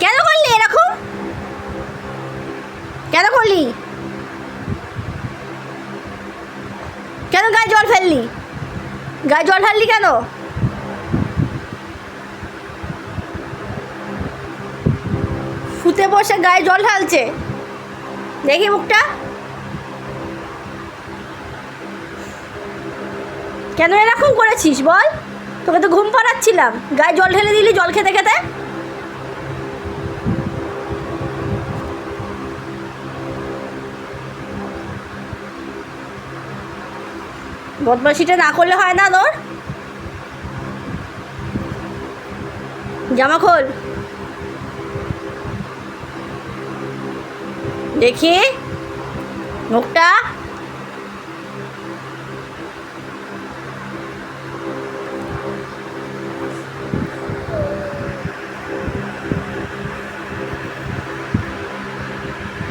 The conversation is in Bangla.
কেন করলি এরকম? কেন করলি? কেন গায়ে জল ফেললি? গায়ে জল ঢাললি কেন? শুতে বসে গায়ে জল ঢালছে, দেখি মুখটা। কেন এরকম করেছিস বল? তোকে তো ঘুম পাড়াচ্ছিলাম, গায়ে জল ঢেলে দিলি জল খেতে খেতে। বদমাশিটা না করলে হয় না তোর? জামা খোল দেখি মুখটা।